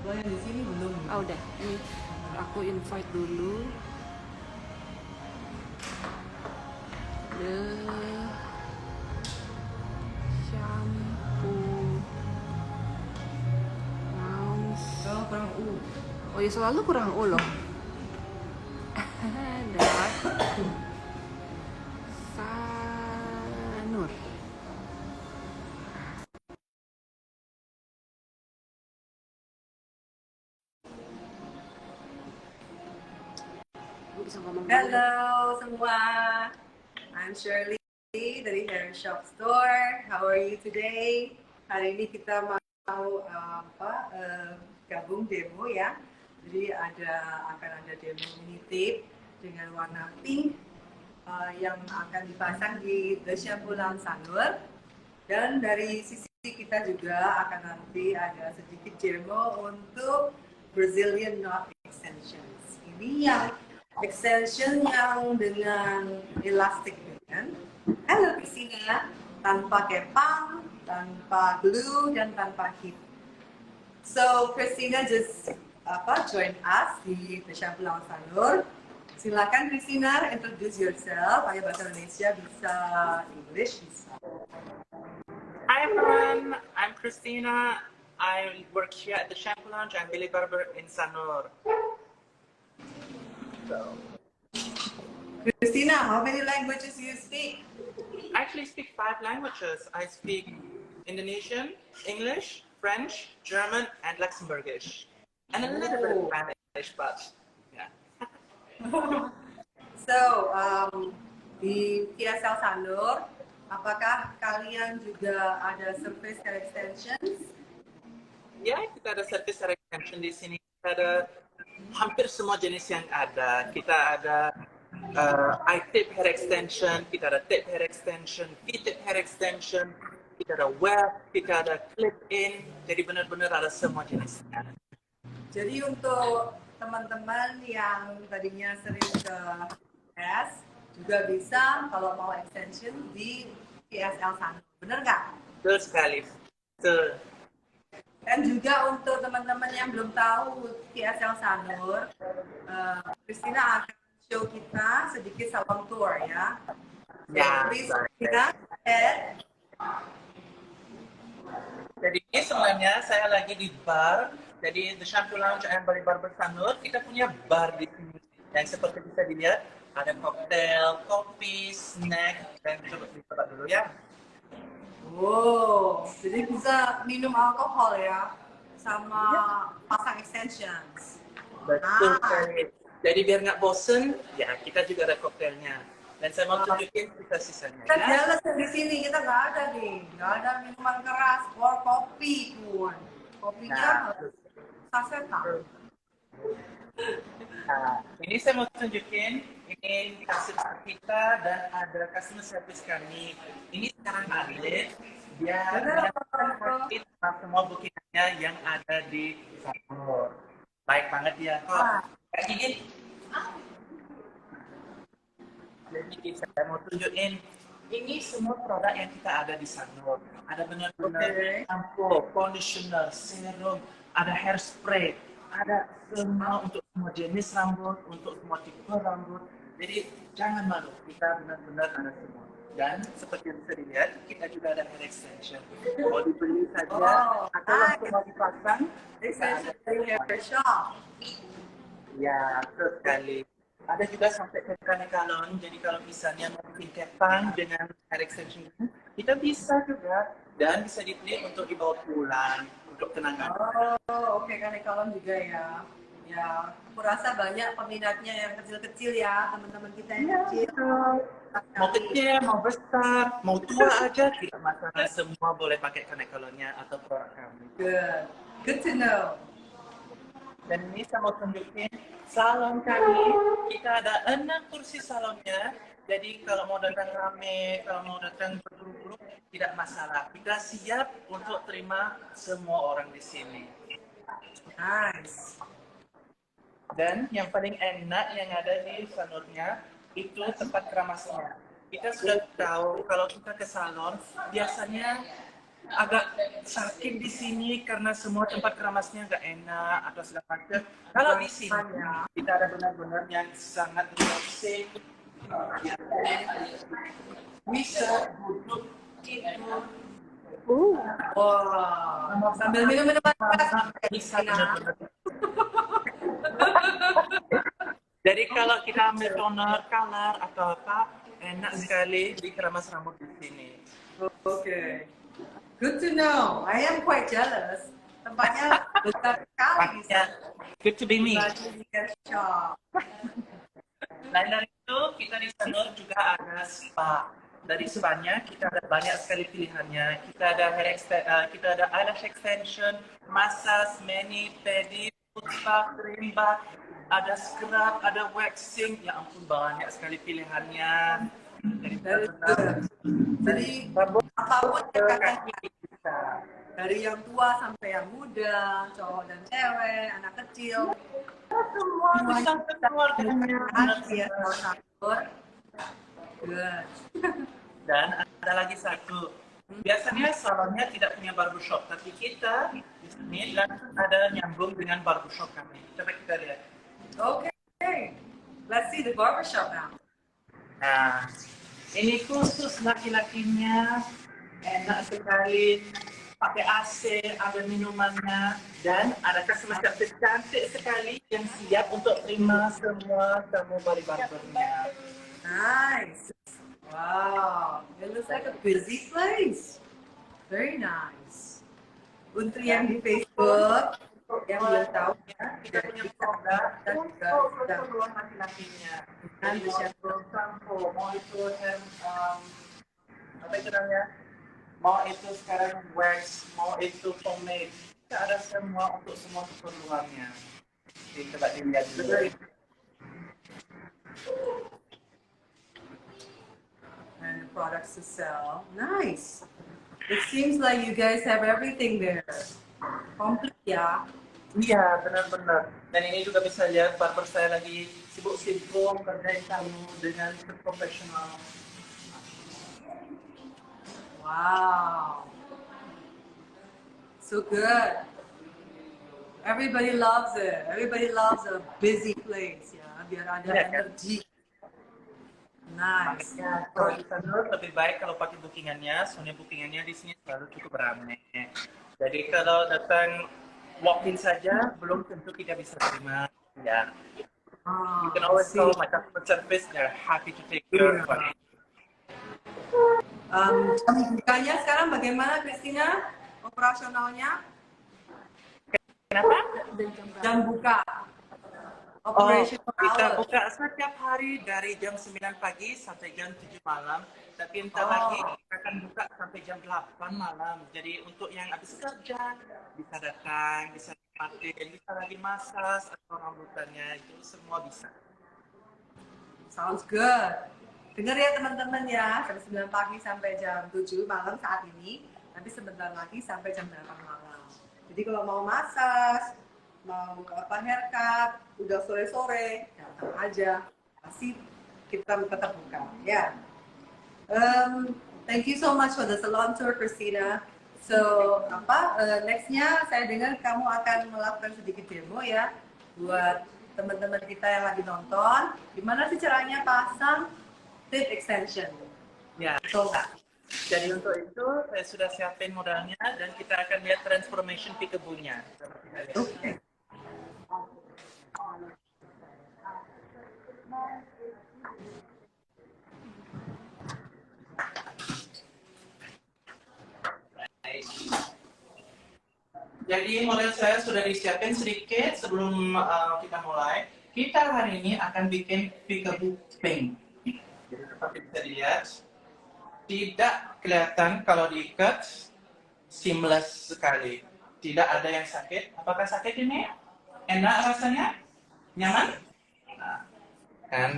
Kalau yang di sini belum. Oh, udah. Ini aku invite dulu. The shampoo lounge. Oh, kurang Oh ya, selalu kurang U loh. Dak Sanur. Gue bisa ngomong dulu ya. Halo semua, I'm Shirley dari Hair Shop Store. How are you today? Hari ini kita mau gabung demo ya. Jadi akan ada demo mini tip dengan warna pink yang akan dipasang di The Shampoo Lounge Sanur. Dan dari sisi kita juga akan nanti ada sedikit demo untuk Brazilian Knot Extensions. Ini yang extension yang dengan elastik kan? Halo Christina, tanpa kepang, tanpa glue dan tanpa heat. So Christina just join us di The Shampoo Lounge Sanur. Silakan Christina, introduce yourself. Pakai bahasa Indonesia bisa, English bisa. Hi everyone, I'm Christina. I work here at the Shampoo Lounge. I'm Billy Barber in Sanur. Christina, how many languages do you speak? I actually speak 5 languages. I speak Indonesian, English, French, German, and Luxembourgish. And a little bit of Spanish, but yeah. So, di PSL Sanur, apakah kalian juga ada surface hair extensions? Ya, kita ada service hair extension di sini. Kita ada hampir semua jenis yang ada. Kita ada I-tip hair extension, kita ada tip hair extension, V-tip hair extension, kita ada web, kita ada clip-in. Jadi benar-benar ada semua jenisnya. Jadi untuk teman-teman yang tadinya sering ke PS, juga bisa kalau mau extension di PSL Sanur. Bener nggak? Betul sekali. Betul. Dan juga untuk teman-teman yang belum tahu PSL Sanur, Christina akan show kita sedikit salon tour ya. Ya, Please, Christina, ahead. Jadi sebenarnya saya lagi di bar. Jadi The Shampoo Lounge and Billy Barber Sanur, kita punya bar di sini. Yang seperti bisa dilihat, ada koktail, kopi, snack, dan coba dicoba dulu ya. Wow, jadi bisa minum alkohol ya, sama pasang extensions. Betul sekali. Jadi biar nggak bosen, ya kita juga ada koktailnya. Dan saya mau tunjukin sisa-sisanya Kita ya. jelas di sini, kita nggak ada nih, nggak ada minuman keras, or kopi pun. Kopinya sasetan. Nah, ini saya mau tunjukin, ini kasir kita dan ada customer service kami. Ini sekarang Arif, dia mengerti semua bookingannya yang ada di Sanur. Baik banget ya kok. Kayak gini. Jadi saya mau tunjukin, ini semua produk yang kita ada di Sanur. Ada benar-benar shampoo, conditioner, serum, ada hairspray, ada semua untuk semua jenis rambut, untuk semua tipe rambut. Jadi jangan malu, kita benar-benar ada semua. Dan seperti yang bisa dilihat, kita juga ada hair extension. Mau dibeli saja atau langsung mau dipasang, Extension dari hair shop. ya, betul sekali. Ada juga sampai ke kanekalon, jadi kalau misalnya mau bikin kepang dengan hair extension, kita bisa juga dan bisa dipilih untuk dibawa pulang untuk kenangan. Oh, oke, kanekalon juga ya. Ya, aku rasa banyak peminatnya yang kecil-kecil ya, teman-teman kita yang kecil. Mau kecil, mau besar, mau tua aja, tidak masalah, semua boleh pakai kanekalonnya atau produk kami. Good to know. Dan ini saya mau tunjukin salon kami, kita ada 6 kursi salonnya. Jadi kalau mau datang rame, kalau mau datang bergrup-grup, tidak masalah. Kita siap untuk terima semua orang di sini. Nice. Dan yang paling enak yang ada di Sanurnya, itu tempat keramasnya. Kita sudah tahu kalau kita ke salon, biasanya agak sakit di sini karena semua tempat keramasnya nggak enak atau segala macam. Kalau di sini kita ada benar-benar yang sangat relaxing, bisa duduk tidur. Wah, sambil minum minuman keras Bisa benar-benar. Jadi kalau kita ambil toner, color atau apa, enak sekali di keramas rambut di sini. Okay. Good to know. I am quite jealous. Tempatnya besar sekali. Makanya, good to be me. Shop. Lain dari itu, kita di Sanur juga ada spa. Dari spa-nya kita ada banyak sekali pilihannya. Kita ada kita ada eyelash extension, massage, mani, pedi, foot spa, cream bath, ada scrub, ada waxing. Ya ampun, banyak sekali pilihannya. Jadi apapun yang kalian bisa, dari yang tua sampai yang muda, cowok dan cewek, anak kecil, Semua bisa keluarganya. ya, good. Dan ada lagi satu. Biasanya salonnya tidak punya barbershop, tapi kita di sini langsung ada nyambung dengan barbershop kami. Coba kita lihat. Okay, let's see the barbershop now. Nah, ini khusus laki-lakinya, enak sekali, pakai AC, ada minumannya, dan ada customer service cantik sekali yang siap untuk terima semua tamu balik barbernya. Nice. Wow, it looks like a busy place. Very nice. Untuk yang di Facebook, yang belum tahu ya, Kita punya produk dan untuk juga keperluan laki-lakinya. Dan Mau itu shampoo, mau itu apa itu namanya? Mau itu sekarang wax, mau itu pomade. Kita ada semua untuk semua keperluannya. Jadi coba dilihat dulu. and the products to sell. Nice. It seems like you guys have everything there. Complete ya. Iya, benar-benar. Dan ini juga bisa lihat barber saya lagi sibuk-sibuk kerjain kamu dengan profesional. Wow. So good. Everybody loves it. Everybody loves a busy place ya. Biar ada Iya, kan? energi. Nice. Makanya kalau di sana lebih baik kalau pakai bookingannya, soalnya bookingannya di sini selalu cukup ramai. Jadi kalau datang walk-in saja, belum tentu kita bisa terima. Ya, you can always call my customer service. They're happy to take care of it. Jam bukanya sekarang bagaimana, Christina? Operasionalnya? Kenapa? Jam buka. Oh, Operational kita hours. buka setiap hari dari jam 9 pagi sampai jam 7 malam. Tapi entah lagi kita akan buka sampai jam 8 malam. Jadi untuk yang habis kerja bisa datang, bisa nikmatin, bisa lagi massage atau rambutannya itu semua bisa. Sounds good. Dengar ya teman-teman ya, dari 9 pagi sampai jam 7 malam saat ini, tapi sebentar lagi sampai jam 8 malam. Jadi kalau mau massage, mau apa haircut, udah sore-sore, datang aja. Pasti kita tetap buka. Ya. Thank you so much for the salon tour, Christina. So, nextnya saya dengar kamu akan melakukan sedikit demo ya, buat teman-teman kita yang lagi nonton. Gimana sih caranya pasang tip extension? Ya. So, Jadi untuk itu saya sudah siapin modalnya dan kita akan lihat transformation peekaboo-nya. okay. Jadi model saya sudah disiapin sedikit sebelum kita mulai. Kita hari ini akan bikin peekaboo pink. Jadi seperti bisa dilihat, tidak kelihatan kalau diikat, seamless sekali. Tidak ada yang sakit. Apakah sakit ini? Enak rasanya? Nyaman? Nah, kan?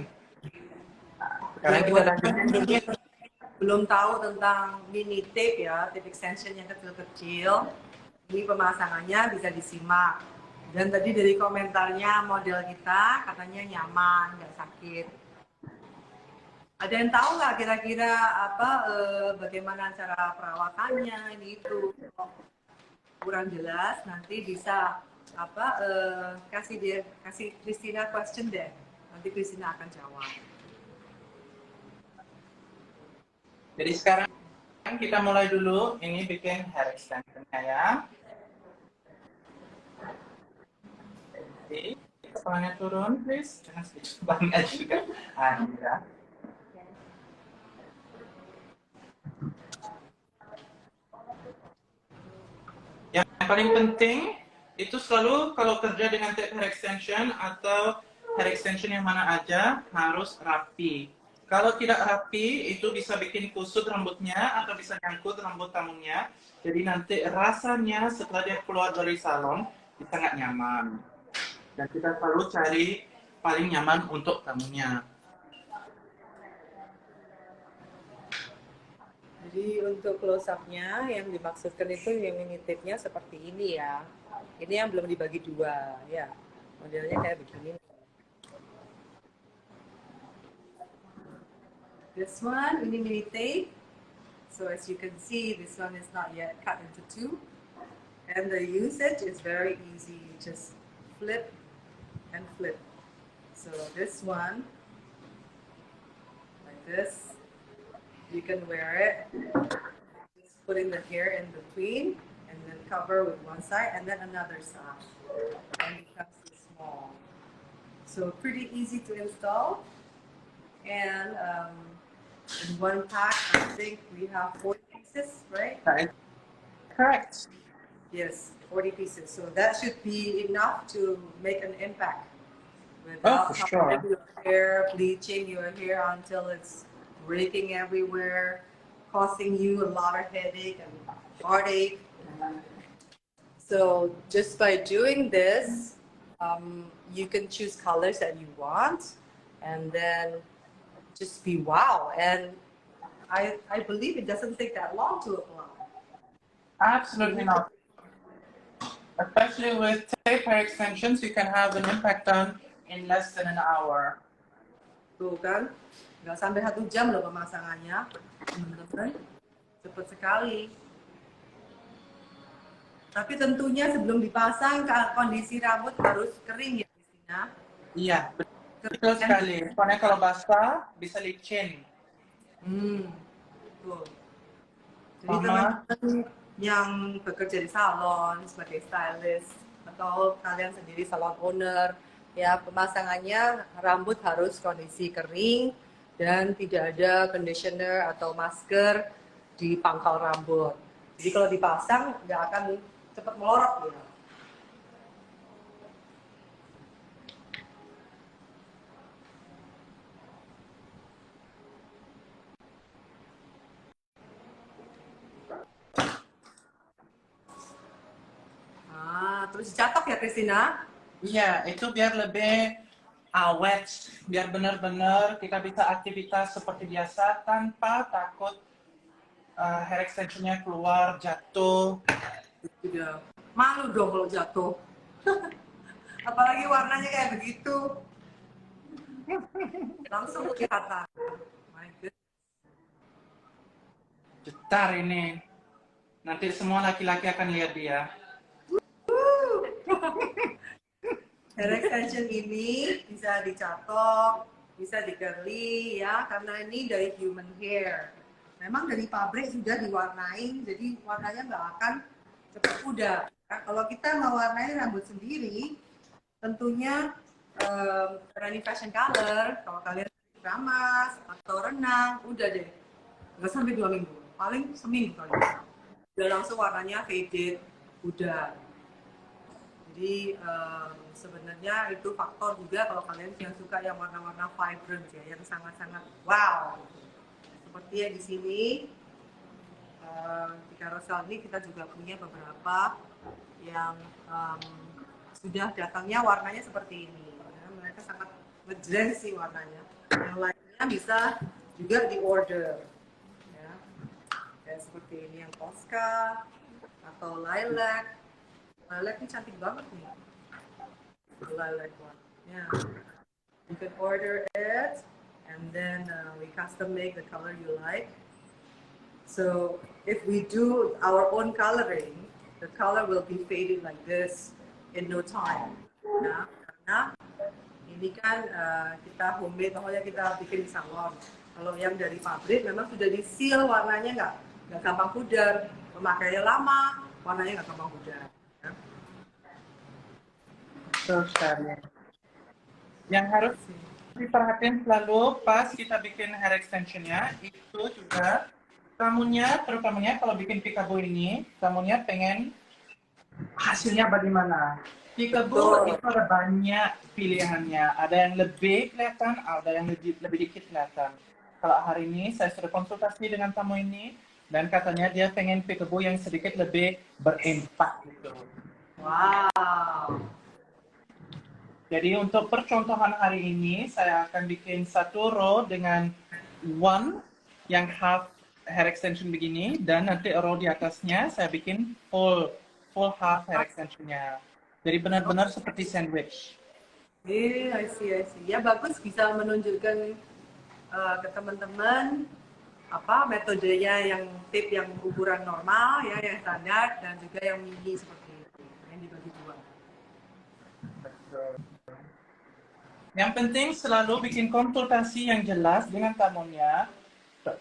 Nah, sekarang kita lanjut. Belum tahu tentang mini tape ya, tape extension yang kecil-kecil. Ini pemasangannya bisa disimak. Dan tadi dari komentarnya model kita katanya nyaman, nggak sakit. Ada yang tahu nggak kira-kira apa bagaimana cara perawatannya ini itu? Kurang jelas, nanti bisa apa kasih Christina question deh. Nanti Christina akan jawab. Jadi sekarang kita mulai dulu. Ini bikin hair extension-nya ya. Oke, kepalanya turun, please. Jangan sedikit banget juga. Ya. Yang paling penting itu selalu kalau kerja dengan hair extension atau hair extension yang mana aja harus rapi. Kalau tidak rapi itu bisa bikin kusut rambutnya atau bisa nyangkut rambut tamunya. Jadi nanti rasanya setelah dia keluar dari salon itu sangat nyaman. Dan kita selalu cari paling nyaman untuk tamunya. Jadi untuk close up-nya yang dimaksudkan itu yang mini-tipnya seperti ini ya. Ini yang belum dibagi dua ya. Modelnya kayak begini. This one, ini mini tape. So as you can see, this one is not yet cut into two. And the usage is very easy. You just flip and flip. So this one, like this, you can wear it. Just putting the hair in between and then cover with one side and then another side. And it becomes too small. So pretty easy to install. And in one pack, I think we have 40 pieces, right? Correct. Yes, 40 pieces. So that should be enough to make an impact Oh, without for sure. covering your hair, bleaching your hair until it's breaking everywhere, causing you a lot of headache and heartache. So just by doing this, you can choose colors that you want and then just be wow. And I believe it doesn't take that long to apply. Absolutely not. Especially with tape hair extensions, you can have an impact on in less than an hour. Tuh kan, nggak sampai 1 jam loh pemasangannya, teman-teman. Cepat sekali. Tapi tentunya sebelum dipasang, kondisi rambut harus kering ya, Christina. Iya, betul sekali. Soalnya kalau basah bisa licin. Tuh. Jadi Sama. teman-teman yang bekerja di salon sebagai stylist atau kalian sendiri salon owner, ya pemasangannya rambut harus kondisi kering dan tidak ada conditioner atau masker di pangkal rambut. Jadi kalau dipasang nggak akan cepat melorot ya. Terus dicatok ya Christina? Iya, itu biar lebih awet, biar benar-benar kita bisa aktivitas seperti biasa tanpa takut hair extensionnya keluar, jatuh. Udah malu dong kalau jatuh. Apalagi warnanya kayak begitu. Langsung kelihatan. My goodness. Jetar ini. Nanti semua laki-laki akan lihat dia. Hair extension ini bisa dicatok, bisa di-curly ya, karena ini dari human hair. Memang dari pabrik sudah diwarnai, jadi warnanya nggak akan cepat pudar. Nah, kalau kita mewarnai rambut sendiri, tentunya running fashion color, kalau kalian keramas atau renang, udah deh, nggak sampai 2 minggu, paling seminggu kali. Udah langsung warnanya faded, udah. Jadi sebenarnya itu faktor juga kalau kalian yang suka yang warna-warna vibrant ya, yang sangat-sangat wow. Seperti yang di sini di carousel ini kita juga punya beberapa yang sudah datangnya warnanya seperti ini. Ya, mereka sangat ngeblend sih warnanya. Yang lainnya bisa juga di order. Ya. Kayak seperti ini yang Tosca atau lilac. Lilac ini cantik banget nih. Lilac one. Yeah. You can order it and then we custom make the color you like. So if we do our own coloring, the color will be faded like this in no time. Ya, karena ini kan kita homemade, pokoknya kita bikin di salon. Kalau yang dari pabrik memang sudah di seal, warnanya nggak gampang pudar, pemakaiannya lama, warnanya nggak gampang pudar. Ya. Betul sekali. Yang harus diperhatiin selalu pas kita bikin hair extensionnya itu juga terutamanya kalau bikin peekaboo ini, kamunya pengen hasilnya bagaimana? Peekaboo itu ada banyak pilihannya, ada yang lebih kelihatan, ada yang lebih dikit kelihatan. Kalau hari ini saya sudah konsultasi dengan tamu ini dan katanya dia pengen peekaboo yang sedikit lebih berimpak gitu. Wow. Jadi untuk percontohan hari ini, saya akan bikin satu row dengan one yang half hair extension begini, dan nanti row di atasnya saya bikin full half hair extensionnya. Jadi benar-benar seperti sandwich. I see. Ya bagus, bisa menunjukkan ke teman-teman metodenya, yang tip yang ukuran normal ya, yang standar, dan juga yang mini seperti itu, yang dibagi dua. Yang penting selalu bikin konsultasi yang jelas dengan tamunya,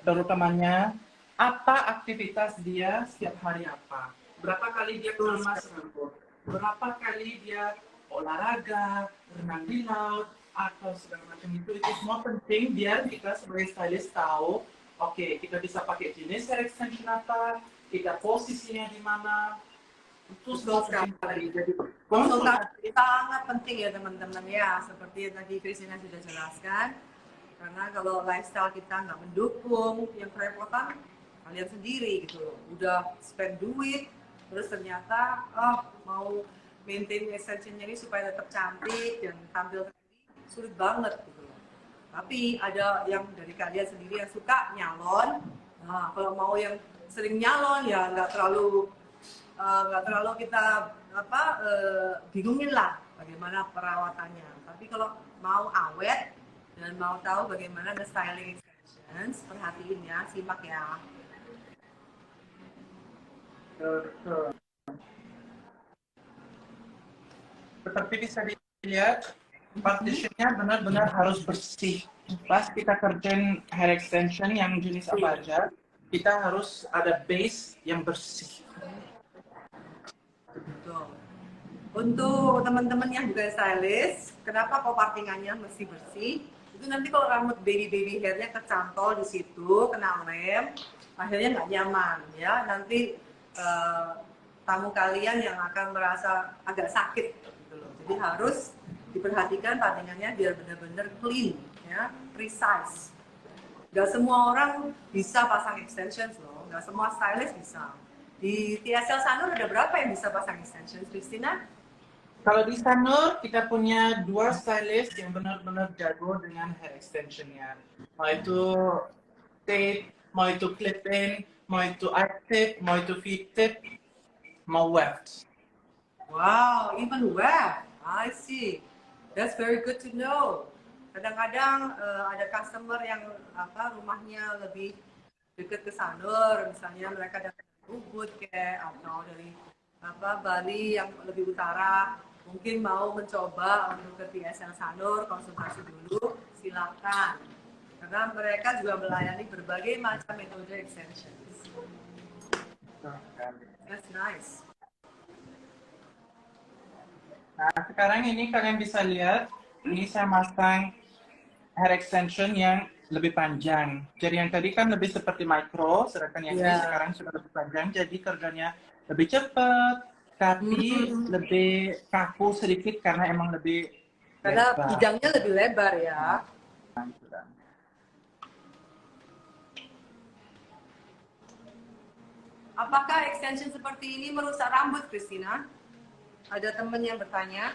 terutamanya apa aktivitas dia setiap hari apa. Berapa kali dia kemas rambut, berapa kali dia olahraga, renang di laut, atau segala macam itu semua penting biar kita sebagai stylist tahu, oke, kita bisa pakai jenis hair extension apa, kita posisinya di mana. Itu sekali. Jadi konsultasi sangat penting ya teman-teman ya, seperti yang tadi Christina sudah jelaskan. Karena kalau lifestyle kita nggak mendukung, yang kerepotan kalian sendiri gitu loh. Udah spend duit, terus ternyata mau maintain extensionnya ini supaya tetap cantik dan tampil sulit banget gitu loh. Tapi ada yang dari kalian sendiri yang suka nyalon. Nah, kalau mau yang sering nyalon ya nggak terlalu kita bingungin lah bagaimana perawatannya. Tapi kalau mau awet dan mau tahu bagaimana styling extensions, perhatiin ya, simak ya. Seperti bisa dilihat, partitionnya benar-benar harus bersih. Pas kita kerjain hair extension yang jenis apa aja, kita harus ada base yang bersih. Betul. Untuk teman-teman yang bukan stylist, kenapa kok partingannya mesti bersih? Itu nanti kalau rambut baby hairnya kecantol di situ, kena lem, akhirnya nggak nyaman ya. Nanti tamu kalian yang akan merasa agak sakit gitu loh. Jadi harus diperhatikan partingannya biar benar-benar clean ya, precise. Nggak semua orang bisa pasang extensions loh, nggak semua stylist bisa. Di TSL Sanur ada berapa yang bisa pasang extensions, Christina? Kalau di Sanur, kita punya 2 stylist yang benar-benar jago dengan hair extensionnya. Mau itu tape, mau itu clip-in, mau itu eye tip, mau itu V-tip, mau weft. Wow, even web. I see. That's very good to know. Kadang-kadang ada customer yang rumahnya lebih dekat ke Sanur, misalnya mereka dari Ubud kayak atau dari Bali yang lebih utara, mungkin mau mencoba untuk ke TSL Sanur, konsultasi dulu, silakan. Karena mereka juga melayani berbagai macam metode extensions. That's nice. Nah, sekarang ini kalian bisa lihat, ini saya masang hair extension yang lebih panjang. Jadi yang tadi kan lebih seperti micro, sedangkan yang ini sekarang sudah lebih panjang, jadi kerjanya lebih cepat, tapi lebih kaku sedikit karena emang lebih karena lebar. bidangnya lebih lebar ya. Apakah extension seperti ini merusak rambut, Christina? Ada teman yang bertanya.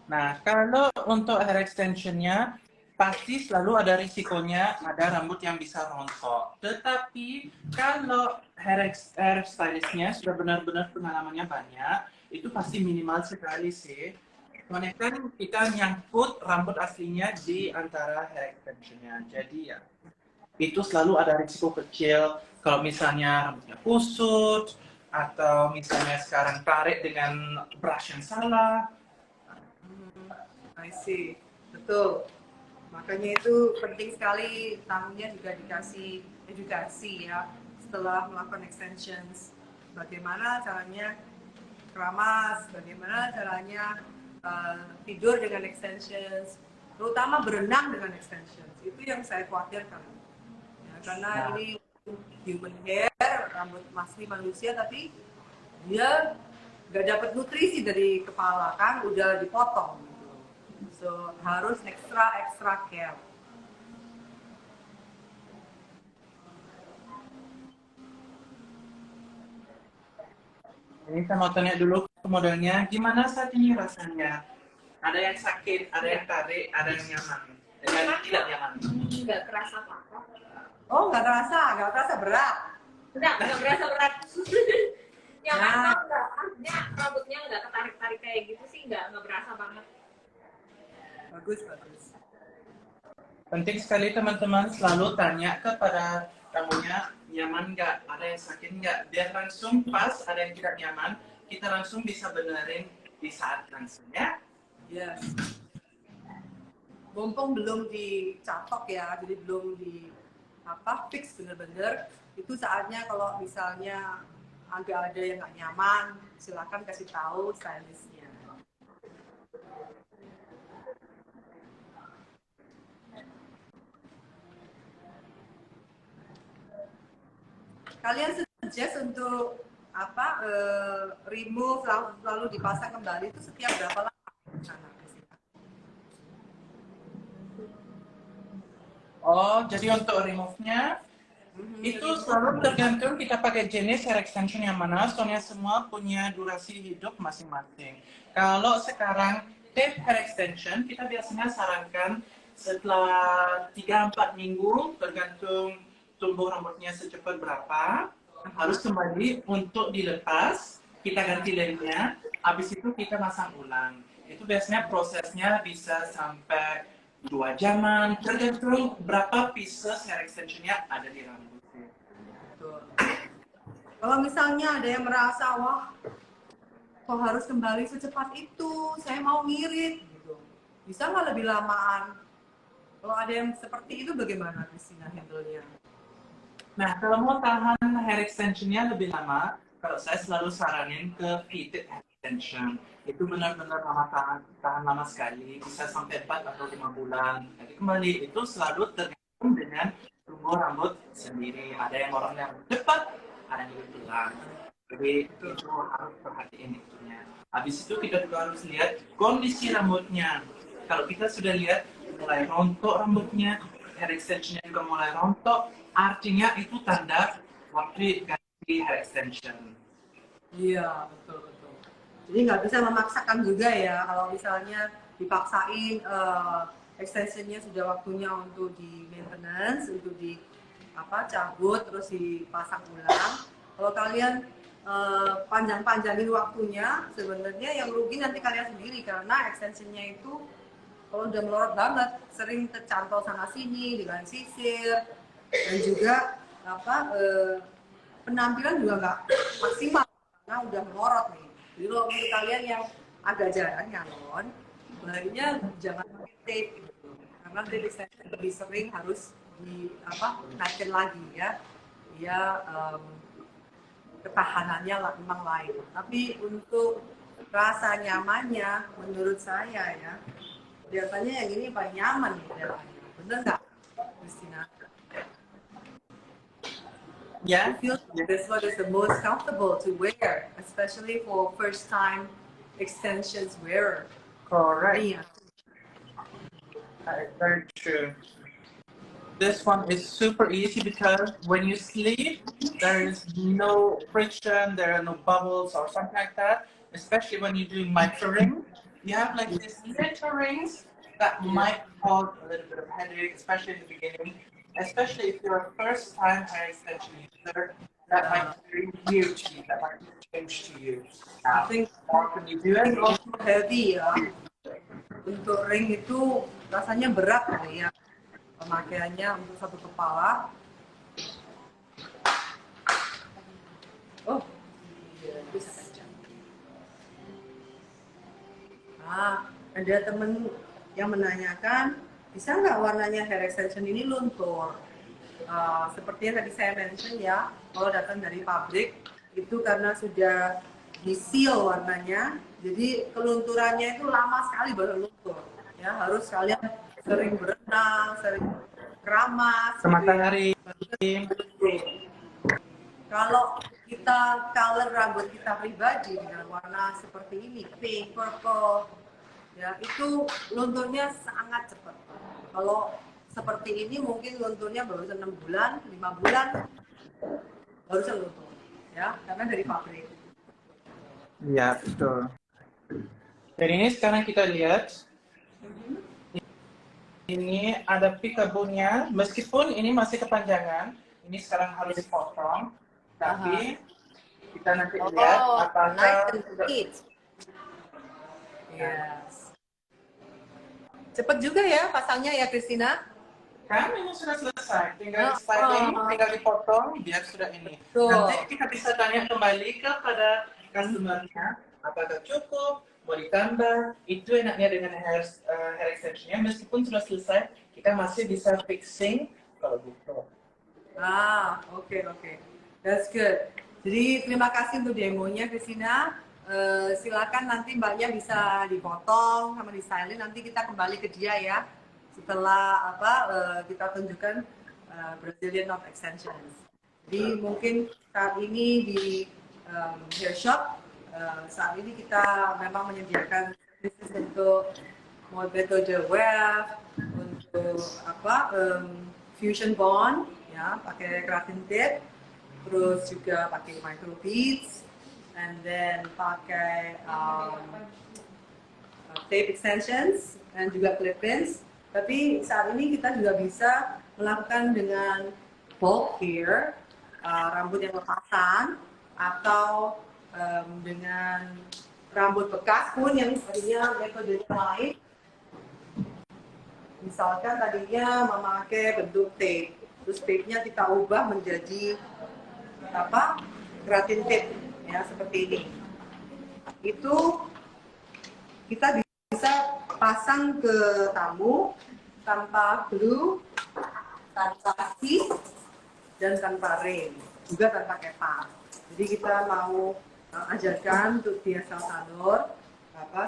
Nah, kalau untuk hair extensionnya, pasti selalu ada risikonya ada rambut yang bisa rontok. Tetapi kalau hair stylistnya sudah benar-benar pengalamannya banyak, itu pasti minimal sekali sih. Soalnya kan kita nyangkut rambut aslinya di antara hair extensionnya. Jadi ya, itu selalu ada risiko kecil kalau misalnya rambutnya kusut atau misalnya sekarang tarik dengan brush yang salah. I see, betul. Makanya itu penting sekali tamunya juga dikasih edukasi ya setelah melakukan extensions. Bagaimana caranya keramas, bagaimana caranya tidur dengan extensions, terutama berenang dengan extensions. Itu yang saya khawatirkan. Ya, karena ini human hair, rambut asli manusia, tapi dia nggak dapat nutrisi dari kepala kan, udah dipotong. So harus extra care. Ini saya mau tanya dulu ke modelnya, gimana saat ini rasanya? Ada yang sakit, ada yang tarik, ada yang nyaman, ada yang tidak nyaman. Nggak kerasa apa-apa. Oh nggak terasa berat. Nggak berasa berat. Yang Nah. asal nggak, artinya rambutnya nggak ketarik-tarik kayak gitu sih, nggak berasa banget. Bagus. Penting sekali teman-teman selalu tanya kepada tamunya, nyaman nggak, ada yang sakit nggak, biar langsung pas ada yang tidak nyaman, kita langsung bisa benerin di saat langsung ya. Yes. Mumpung belum dicatok ya, jadi belum fix bener-bener. Itu saatnya kalau misalnya agak ada yang nggak nyaman, silakan kasih tahu stylistnya. Kalian suggest untuk remove lalu dipasang kembali itu setiap berapa lama? Oh, jadi untuk remove-nya itu selalu tergantung kita pakai jenis hair extension yang mana, soalnya semua punya durasi hidup masing-masing. Kalau sekarang tape hair extension, kita biasanya sarankan setelah 3-4 minggu, tergantung tumbuh rambutnya secepat berapa, harus kembali untuk dilepas, kita ganti lemnya, habis itu kita masang ulang. Itu biasanya prosesnya bisa sampai 2 jaman, tergantung berapa pieces hair extensionnya ada di rambut. Kalau misalnya ada yang merasa, wah, kok harus kembali secepat itu, saya mau ngirit, gitu. Bisa nggak lebih lamaan? Kalau ada yang seperti itu, bagaimana Christina handle-nya? Nah, kalau mau tahan hair extensionnya lebih lama, kalau saya selalu saranin ke fitted hair extension. Itu benar-benar tahan lama sekali, bisa sampai 4 atau 5 bulan. Jadi kembali, itu selalu tergantung dengan tumbuh rambut sendiri. Ada yang orang yang cepat, ada yang lebih pelan. Jadi itu harus perhatiin itunya. Habis itu kita juga harus lihat kondisi rambutnya. Kalau kita sudah lihat mulai rontok rambutnya, hair extensionnya juga mulai rontok, artinya itu tanda waktu ganti hair extension. Iya, betul. Jadi nggak bisa memaksakan juga ya, kalau misalnya dipaksain extensionnya sudah waktunya untuk di maintenance, untuk cabut terus dipasang ulang. Kalau kalian panjang-panjangin waktunya, sebenarnya yang rugi nanti kalian sendiri karena extensionnya itu kalau udah melorot banget, sering tercantol sana sini dengan sisir dan juga penampilan juga nggak maksimal karena udah melorot nih. Jadi kalau untuk kalian yang agak jarang nyalon, sebenarnya jangan pakai tape gitu. Karena tape extension lebih sering harus naikin lagi ya. Dia ketahanannya memang lain. Tapi untuk rasa nyamannya, menurut saya ya, biasanya yang ini paling nyaman nih modelannya. Bener nggak, Christina? Yeah. I feel this one is the most comfortable to wear, especially for first-time extensions wearer. Correct. Yeah. Very true. This one is super easy because when you sleep, there is no friction, there are no bubbles or something like that. Especially when you're doing micro-ring, you have like these little rings that might cause a little bit of headache, especially in the beginning. Especially if you're a first-time hair extension user, that might be new to you, that might be strange to you. I think More when you do it, it's also heavy. untuk ring itu rasanya berat kali ya pemakaiannya untuk satu kepala. Oh, bisa aja. Ada temen yang menanyakan, bisa nggak warnanya hair extension ini luntur? Seperti yang tadi saya mention ya, kalau datang dari pabrik itu karena sudah di seal warnanya, jadi kelunturannya itu lama sekali baru luntur. Ya harus kalian sering berenang, sering keramas. Matahari. Kalau kita color rambut kita pribadi dengan warna seperti ini, pink, purple, ya itu lunturnya sangat cepat. Kalau seperti ini mungkin lunturnya baru 6 bulan, 5 bulan baru luntur, ya karena dari pabrik. Ya, betul. Dan ini sekarang kita lihat, ini ada peekaboo-nya, meskipun ini masih kepanjangan, ini sekarang harus dipotong, tapi kita nanti lihat apakah nice and neat. Yes. Cepet juga ya pasangnya ya, Christina? kan ini sudah selesai, tinggal styling, tinggal dipotong, biar sudah ini. Nanti kita bisa tanya kembali kepada customer-nya, apakah cukup, mau ditambah, itu enaknya dengan hair extension-nya, meskipun sudah selesai, kita masih bisa fixing kalau butuh. Oke. That's good. Jadi terima kasih untuk demonya, Christina. Silakan nanti mbaknya bisa dipotong sama di styling, nanti kita kembali ke dia ya. Setelah kita tunjukkan Brazilian Knot Extensions. Jadi mungkin saat ini di hair shop, saat ini kita memang menyediakan bisnis untuk metode wave, untuk fusion bond, ya pakai keratin tip, terus juga pakai micro beads, and then pakai tape extensions dan juga clip-ins. Tapi saat ini kita juga bisa melakukan dengan bulk hair, rambut yang lepasan, atau dengan rambut bekas pun yang tadinya metode lain. Misalkan tadinya memakai bentuk tape, terus tape-nya kita ubah menjadi keratin tape, ya seperti ini. Itu kita bisa pasang ke tamu tanpa glue, tanpa stick, dan tanpa ring, juga tanpa kepang. Jadi kita mau ajarkan untuk dia salsador,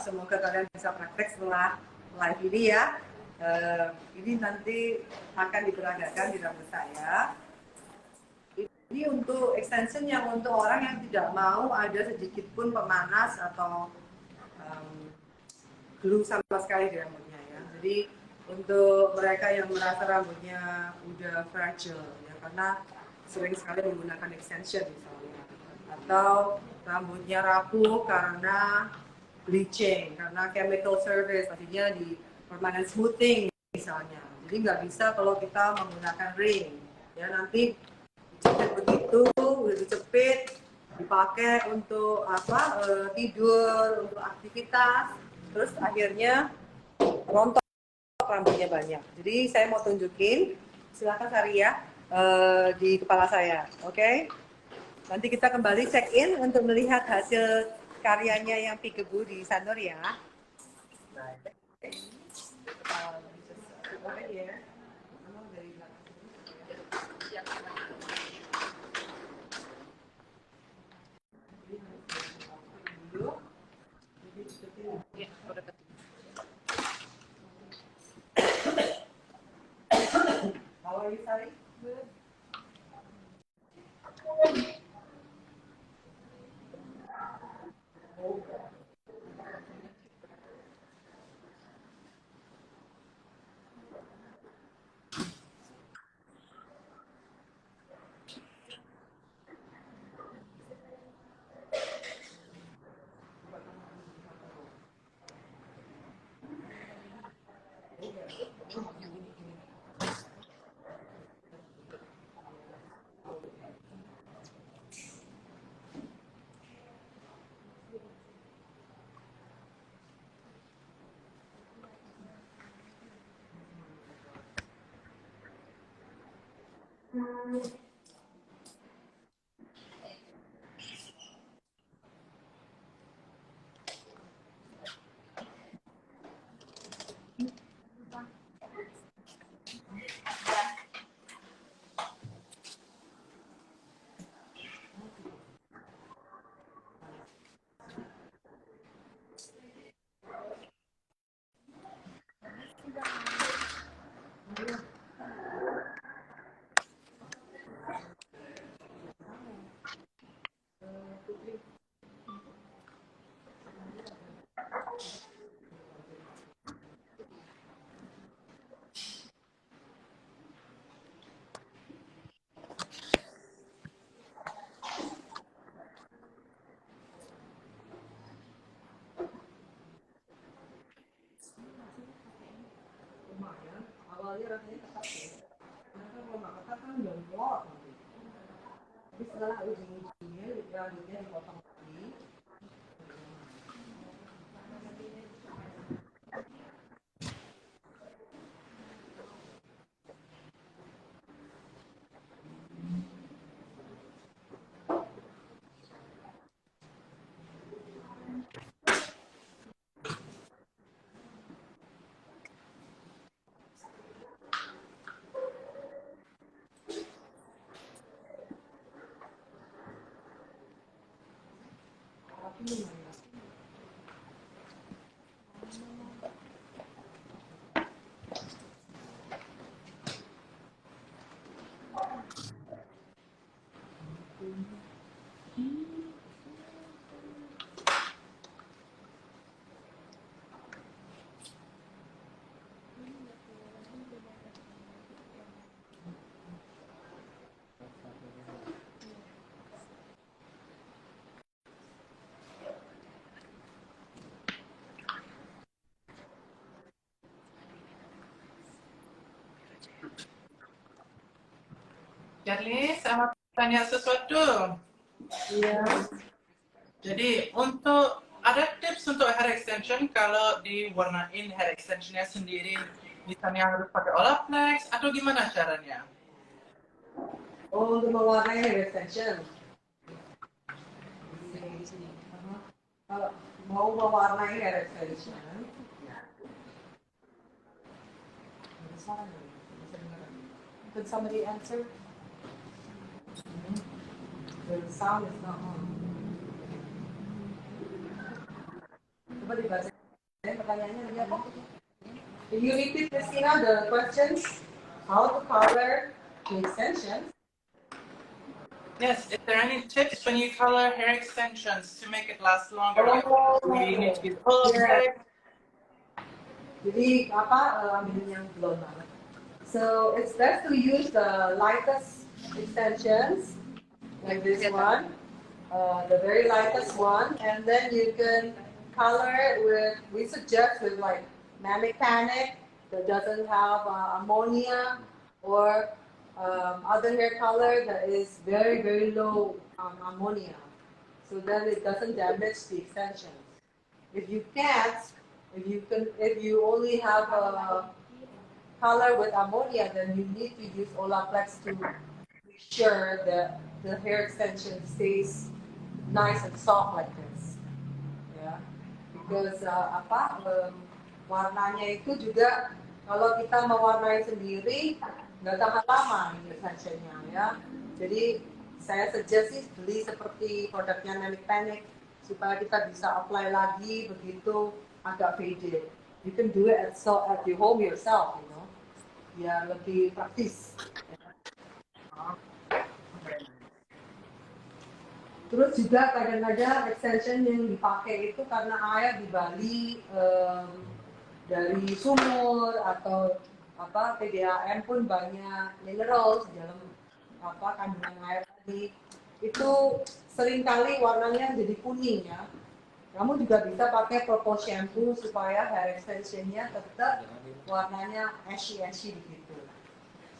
semoga kalian bisa praktek setelah live ini ya. Ini nanti akan diperagakan di rambut saya. Ini untuk extension yang untuk orang yang tidak mau ada sedikit pun pemanas atau glue sama sekali di rambutnya ya. Jadi untuk mereka yang merasa rambutnya udah fragile ya, karena sering sekali menggunakan extension misalnya, atau rambutnya rapuh karena bleaching, karena chemical service, artinya di permanent smoothing misalnya. Jadi nggak bisa kalau kita menggunakan ring ya, nanti dicepit begitu, udah dicepit dipakai untuk tidur, untuk aktivitas, terus akhirnya rontok rambutnya banyak. Jadi saya mau tunjukin, silakan cari ya di kepala saya, oke? Nanti kita kembali check in untuk melihat hasil karyanya yang peekaboo di Sanur ya. How are you, Sari? Good. Lumayan, awalnya rasanya ketat ya. Karena kan kalau nggak ketat kan jongkok nanti. Tapi setelah ujung-ujungnya, rambutnya dipotong lagi. Tapi lumayan. Charlie, sama tanya sesuatu. Iya. Jadi untuk ada tips untuk hair extension kalau diwarnain hair extensionnya sendiri, misalnya harus pakai Olaplex atau gimana caranya? Oh, untuk mewarnai hair extension. Kalau mau mewarnai hair extension, Could somebody answer? the sound is not on. Coba dibaca pertanyaannya lagi apa? Can you repeat, Christina, the questions? How to color the extensions? Yes, is there any tips when you color hair extensions to make it last longer? Oh, Do you need to use Olaplex? Jadi apa ambilin yang blonde banget. So it's best to use the lightest extensions like this one, the very lightest one, and then you can color it with. We suggest with like Manic Panic that doesn't have ammonia or other hair color that is very low ammonia, so that it doesn't damage the extensions. If you can't, if you only have a color with ammonia, then you need to use Olaplex to make sure that the hair extension stays nice and soft like this. Yeah, because warnanya itu juga kalau kita mewarnai sendiri nggak tahan lama ini extensionnya ya. Jadi saya suggest sih beli seperti produknya Manic Panic supaya kita bisa apply lagi begitu agak faded. You can do it at your home yourself, you know. Ya lebih praktis. Terus juga kadang-kadang extension yang dipakai itu karena air di Bali dari sumur atau PDAM pun banyak mineral di dalam kandungan air tadi. Itu seringkali warnanya jadi kuning ya. Kamu juga bisa pakai purple shampoo supaya hair extensionnya tetap warnanya ashy begitu.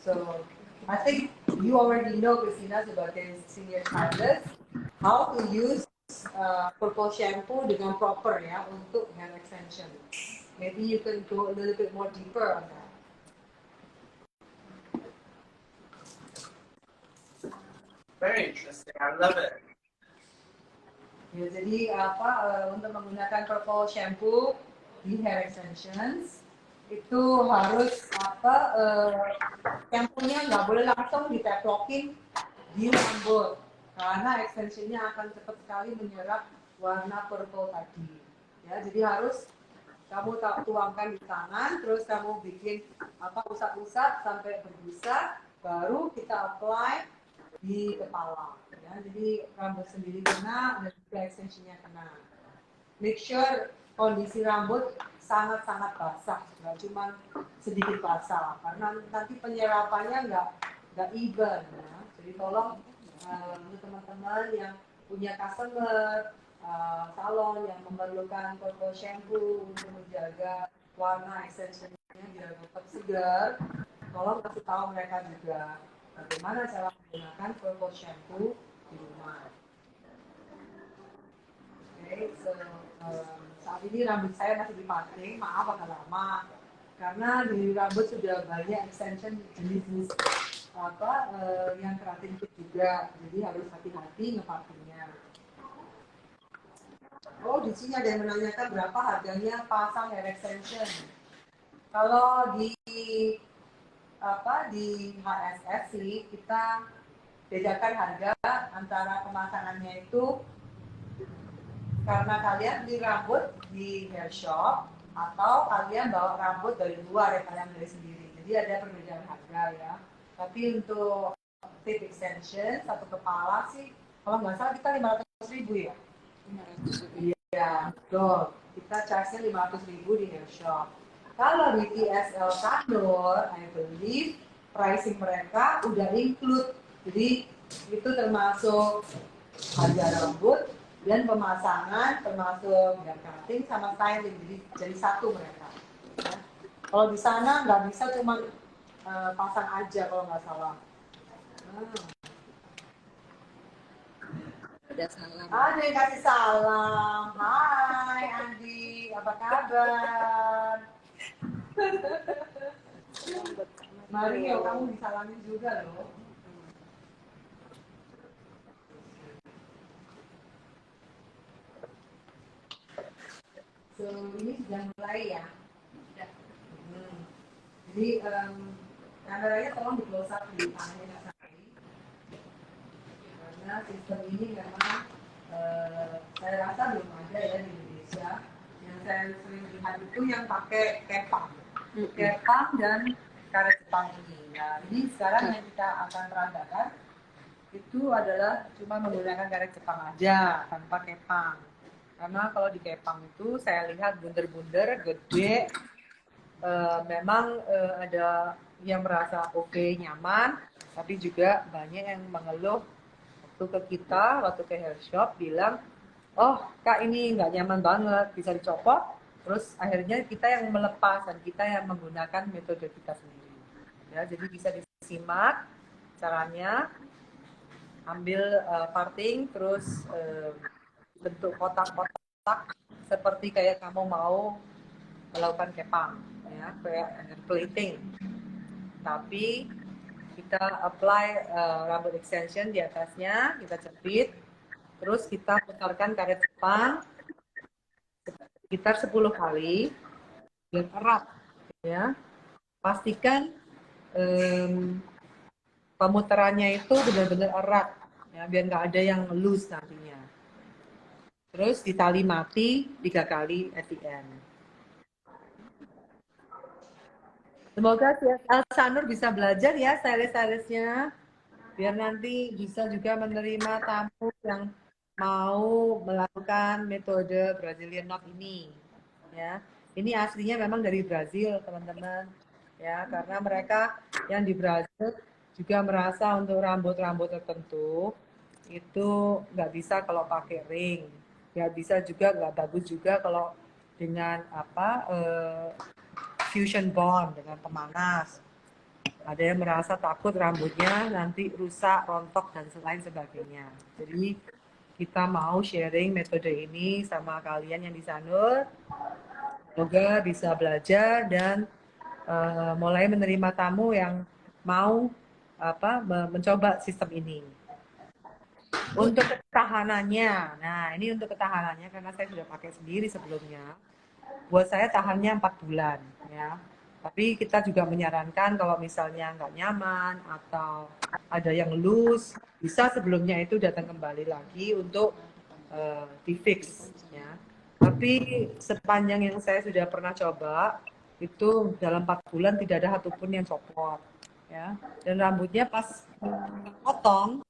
So I think you already know, Christina, sebagai senior stylist, how to use purple shampoo dengan proper ya untuk hair extension. Maybe you can go a little bit more deeper on that. Very interesting. I love it. Ya, jadi untuk menggunakan purple shampoo di hair extensions itu harus shampoo-nya nggak boleh langsung diteplokin di rambut karena extensionnya akan cepat sekali menyerap warna purple tadi. Ya, jadi harus kamu tuangkan di tangan, terus kamu bikin usap-usap sampai berbusa, baru kita apply di kepala. Ya, jadi rambut sendiri kena dan juga extensionnya kena. Make sure kondisi rambut sangat-sangat basah, nggak cuma sedikit basah, karena nanti penyerapannya nggak even. Ya. Jadi tolong untuk teman-teman yang punya customer salon yang memerlukan purple shampoo untuk menjaga warna extensionnya biar tetap segar, tolong kasih tahu mereka juga bagaimana cara menggunakan purple shampoo di rumah. Oke, saat ini rambut saya masih dipakai, maaf agak lama, karena di rambut sudah banyak extension jenis yang keratin juga, jadi harus hati-hati ngepakinya. Oh, di sini ada yang menanyakan berapa harganya pasang hair extension. Kalau di HSS sih kita bedakan harga antara pemasangannya itu karena kalian beli rambut di hair shop atau kalian bawa rambut dari luar yang kalian beli sendiri. Jadi ada perbedaan harga ya. Tapi untuk tip extension satu kepala sih kalau nggak salah kita 500.000 ya. 500.000. Iya, betul. Kita charge-nya 500.000 di hair shop. Kalau di TSL Sanur, I believe pricing mereka udah include. Jadi itu termasuk harga rambut dan pemasangan, termasuk hair cutting sama styling. Jadi satu mereka. Ya. Kalau di sana nggak bisa cuma pasang aja kalau nggak salah. Ada salam. Ada yang kasih salam. Hai Andi, apa kabar? Mario, kamu disalamin juga loh. So, ini sudah mulai ya. Jadi kameranya tolong di close up di tangannya Kak Sari. Karena sistem ini memang saya rasa belum ada ya di Indonesia. Yang saya sering lihat itu yang pakai kepang dan karet Jepang ini. Nah, ini sekarang yang kita akan peragakan itu adalah cuma menggunakan karet Jepang aja tanpa kepang. Karena kalau di kepang itu saya lihat bunder-bunder gede, memang ada yang merasa oke, nyaman, tapi juga banyak yang mengeluh waktu ke hair shop bilang, oh Kak ini nggak nyaman banget, bisa dicopot, terus akhirnya kita yang melepas dan kita yang menggunakan metode kita sendiri. Ya, jadi bisa disimak caranya, ambil parting, terus bentuk kotak-kotak seperti kayak kamu mau melakukan kepang, ya, kayak hair plating. Tapi kita apply rambut extension di atasnya, kita jepit, terus kita putarkan karet Jepang sekitar 10 kali biar erat, ya. Pastikan pemutarannya itu benar-benar erat, ya, biar nggak ada yang loose nantinya. Terus ditali mati 3 kali at the end. Semoga Sanur bisa belajar ya stylist-stylistnya, biar nanti bisa juga menerima tamu yang mau melakukan metode Brazilian knot ini. Ya, ini aslinya memang dari Brazil teman-teman. Ya, karena mereka yang di Brazil juga merasa untuk rambut-rambut tertentu itu nggak bisa kalau pakai ring. Ya bisa juga nggak bagus juga kalau dengan fusion bond dengan pemanas. Ada yang merasa takut rambutnya nanti rusak, rontok dan lain sebagainya. Jadi kita mau sharing metode ini sama kalian yang di Sanur. Semoga bisa belajar dan mulai menerima tamu yang mau mencoba sistem ini. Untuk ketahanannya, nah ini untuk ketahanannya karena saya sudah pakai sendiri sebelumnya. Buat saya tahannya 4 bulan ya. Tapi kita juga menyarankan kalau misalnya nggak nyaman atau ada yang loose, bisa sebelumnya itu datang kembali lagi untuk di fix ya. Tapi sepanjang yang saya sudah pernah coba itu dalam 4 bulan tidak ada satupun yang copot ya. Dan rambutnya pas potong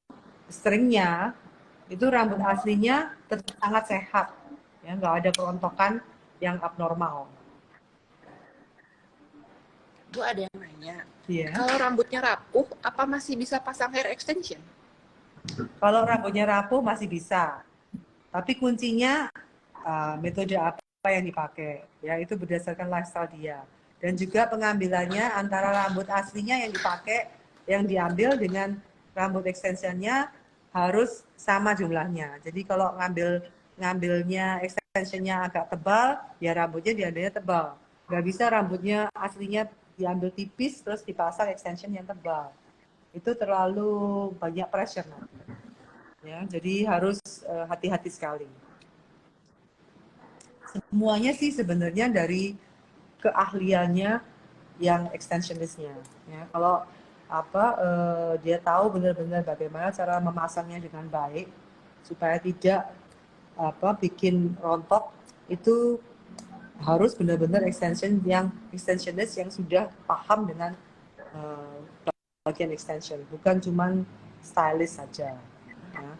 stringnya itu rambut aslinya sangat sehat ya, nggak ada kerontokan yang abnormal. Bu, ada yang nanya, Iya. kalau rambutnya rapuh, apa masih bisa pasang hair extension? Kalau rambutnya rapuh masih bisa, tapi kuncinya metode apa yang dipakai, ya itu berdasarkan lifestyle dia. Dan juga pengambilannya antara rambut aslinya yang dipakai, yang diambil dengan rambut extensionnya harus sama jumlahnya. Jadi kalau ngambilnya extensionnya agak tebal, ya rambutnya diambilnya tebal. Nggak bisa rambutnya aslinya diambil tipis terus dipasang extension yang tebal. Itu terlalu banyak pressure nanti. Ya, jadi harus hati-hati sekali. Semuanya sih sebenarnya dari keahliannya yang extensionistnya. Ya, kalau dia tahu benar-benar bagaimana cara memasangnya dengan baik supaya tidak bikin rontok, itu harus benar-benar extensionist yang sudah paham dengan bagian extension, bukan cuman stylist saja. Ya.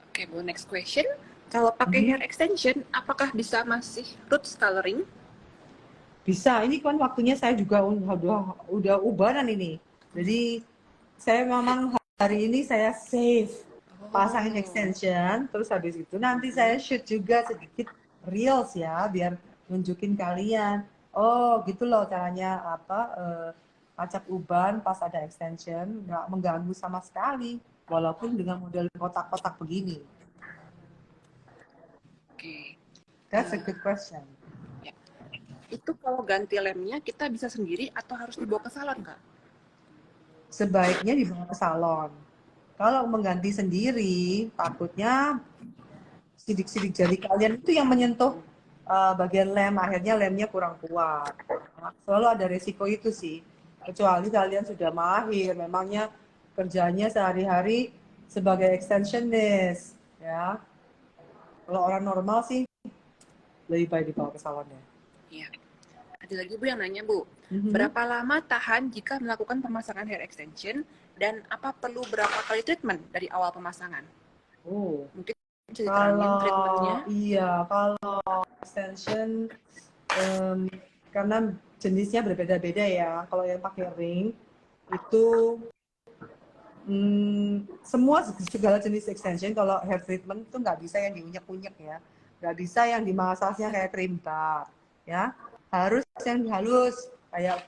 Oke, Bu, next question. Kalau pakai hair extension, apakah bisa masih roots coloring? Bisa, ini kan waktunya saya juga udah ubanan ini. Jadi saya memang hari ini saya save pasangin extension, terus habis itu nanti saya shoot juga sedikit reels ya, biar nunjukin kalian. Oh gitu loh caranya pacak uban pas ada extension, nggak mengganggu sama sekali, walaupun dengan model kotak-kotak begini. Oke. That's a good question. Itu kalau ganti lemnya kita bisa sendiri atau harus dibawa ke salon, Kak? Sebaiknya dibawa ke salon. Kalau mengganti sendiri, takutnya sidik-sidik jari kalian itu yang menyentuh bagian lem, akhirnya lemnya kurang kuat. Selalu ada resiko itu sih. Kecuali kalian sudah mahir, memangnya kerjanya sehari-hari sebagai extensionist, ya. Kalau orang normal sih lebih baik dibawa ke salon ya. Iya. Ada lagi Bu yang nanya, Bu, berapa lama tahan jika melakukan pemasangan hair extension dan apa perlu berapa kali treatment dari awal pemasangan? Oh, mungkin bisa diterangin treatmentnya? Iya, kalau extension karena jenisnya berbeda-beda ya. Kalau yang pakai ring itu semua segala jenis extension kalau hair treatment itu nggak bisa yang diunyak-unyak ya, nggak bisa yang dimasasnya kayak krim bar ya, harus yang halus kayak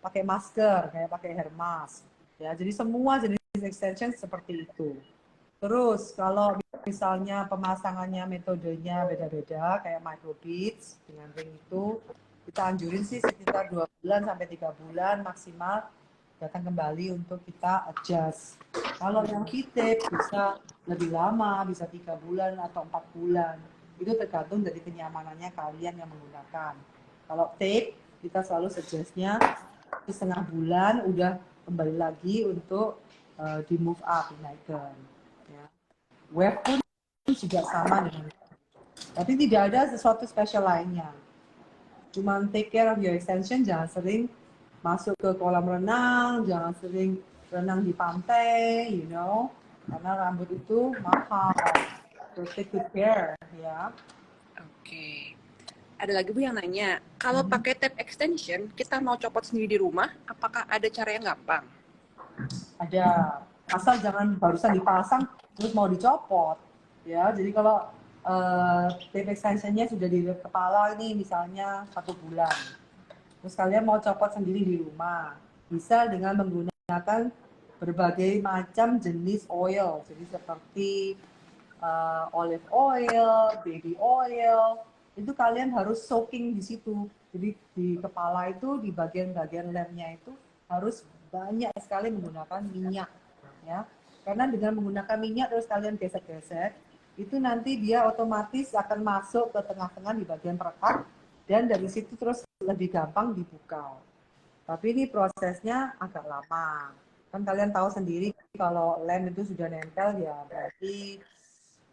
pakai masker, kayak pakai hair mask ya. Jadi semua jenis extension seperti itu. Terus kalau misalnya pemasangannya metodenya beda-beda kayak microbeads dengan ring itu, kita anjurin sih sekitar 2 bulan sampai 3 bulan maksimal datang kembali untuk kita adjust. Kalau yang T-tape bisa lebih lama, bisa 3 bulan atau 4 bulan. Itu tergantung dari kenyamanannya kalian yang menggunakan. Kalau tape, kita selalu suggest-nya setengah bulan udah kembali lagi untuk di move up, dinaikkan. Ya. Web pun juga sama dengan itu. Tapi tidak ada sesuatu spesial lainnya. Cuman take care of your extension, jangan sering masuk ke kolam renang, jangan sering renang di pantai, you know, karena rambut itu mahal. So take good care, ya. Oke. Ada lagi Bu yang nanya, kalau pakai tape extension, kita mau copot sendiri di rumah, apakah ada cara yang gampang? Ada, asal jangan barusan dipasang terus mau dicopot, ya. Jadi kalau tape extensionnya sudah di kepala ini misalnya 1 bulan. Terus kalian mau copot sendiri di rumah, bisa dengan menggunakan berbagai macam jenis oil, jadi seperti olive oil, baby oil, itu kalian harus soaking di situ. Jadi di kepala itu, di bagian-bagian lemnya itu harus banyak sekali menggunakan minyak, ya. Karena dengan menggunakan minyak terus kalian gesek-gesek, itu nanti dia otomatis akan masuk ke tengah-tengah di bagian perekat dan dari situ terus lebih gampang dibuka. Tapi ini prosesnya agak lama. Kan kalian tahu sendiri kalau lem itu sudah nempel ya berarti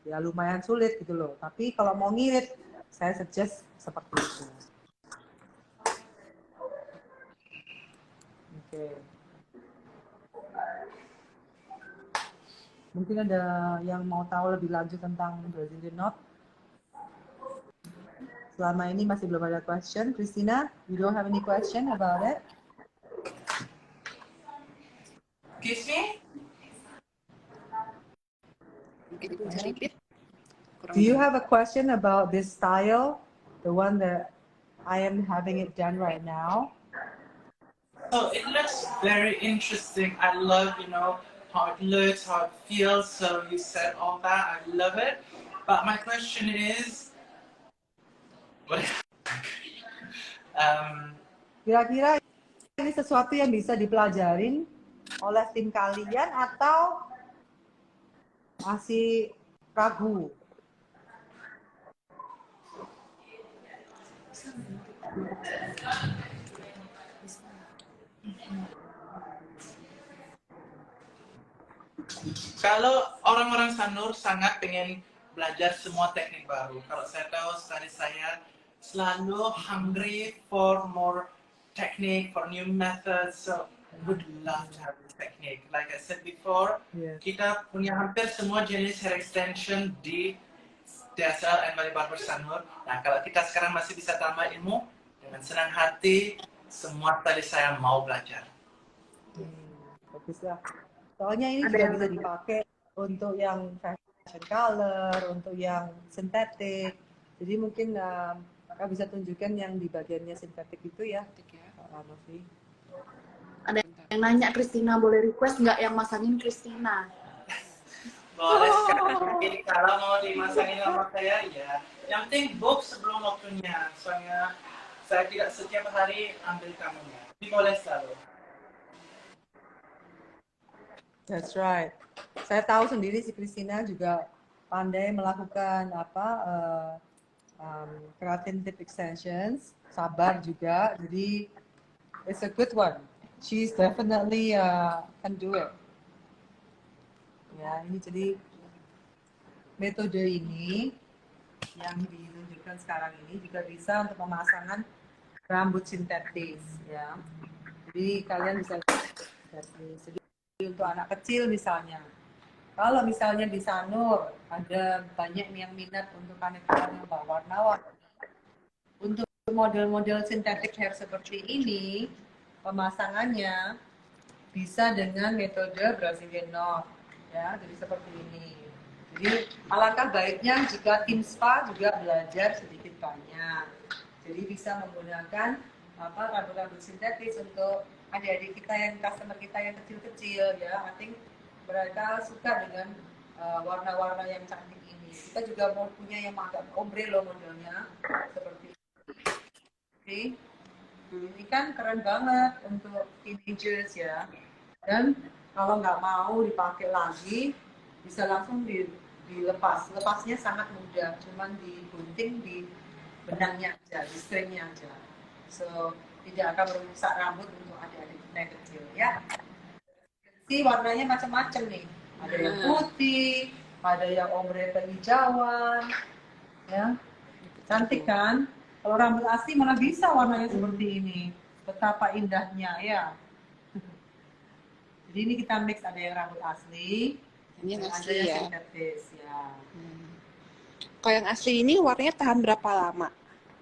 ya lumayan sulit gitu loh. Tapi kalau mau ngirit, saya suggest seperti itu. Oke. Mungkin ada yang mau tahu lebih lanjut tentang Brazilian knot? Selama ini masih belum ada question. Christina, you don't have any question about it? Excuse me? Mungkin Ibu bisa repeat? Kurang Do you jelas. have a question about this style? The one that I am having it done right now? So it looks very interesting. I love, how it looks, how it feels. So you said all that. I love it. But my question is, what? Kira-kira ini sesuatu yang bisa dipelajarin oleh tim kalian atau masih ragu? Kalau orang-orang Sanur sangat pengen belajar semua teknik baru. Kalau saya tahu tadi saya selalu hungry for more technique, for new methods. So would love to have this technique. Like I said before, Yes. kita punya hampir semua jenis hair extension di DSL and Bali Barber Sanur. Nah, kalau kita sekarang masih bisa tambah ilmu, dengan senang hati, semua tadi saya mau belajar. Bagus lah. Soalnya ini juga bisa dipakai untuk yang fashion color, untuk yang sintetik. Jadi mungkin kakak bisa tunjukkan yang di bagiannya sintetik itu ya. Novi. Ada yang nanya Christina boleh request nggak yang masangin Christina? Boleh sekarang. Jadi kalau mau dimasangin sama saya, ya. Yang penting book sebelum waktunya. Soalnya saya tidak setiap hari ambil tamunya. Tapi boleh selalu. That's right. Saya tahu sendiri si Christina juga pandai melakukan keratin tip extensions, sabar juga. Jadi it's a good one. She's definitely can do it. Ya, ini jadi metode ini yang ditunjukkan sekarang ini juga bisa untuk pemasangan rambut sintetis ya. Jadi kalian bisa sintetis. Jadi untuk anak kecil misalnya. Kalau misalnya di Sanur ada banyak yang minat untuk aneka warna-warni. Untuk model-model sintetik hair seperti ini, pemasangannya bisa dengan metode Brazilian knot. Ya, jadi seperti ini. Jadi alangkah baiknya jika tim spa juga belajar sedikit banyak. Jadi bisa menggunakan rambut-rambut sintetis untuk adik-adik kita yang customer kita yang kecil-kecil ya. I think mereka suka dengan warna-warna yang cantik ini. Kita juga mau punya yang agak ombre loh modelnya seperti ini. Oke. Ini kan keren banget untuk teenagers ya. Dan kalau nggak mau dipakai lagi, bisa langsung dilepas. Lepasnya sangat mudah, cuman digunting di benangnya aja, di stringnya aja. So, tidak akan merusak rambut untuk adik-adik kita yang kecil ya. Si warnanya macam-macam nih. Ada yang putih, ada yang ombre kehijauan, ya. Cantik kan? Kalau rambut asli mana bisa warnanya seperti ini. Betapa indahnya ya. Jadi ini kita mix, ada yang rambut asli, Ini yang ada asli yang ya. sintetis ya. Kalau yang asli ini warnanya tahan berapa lama?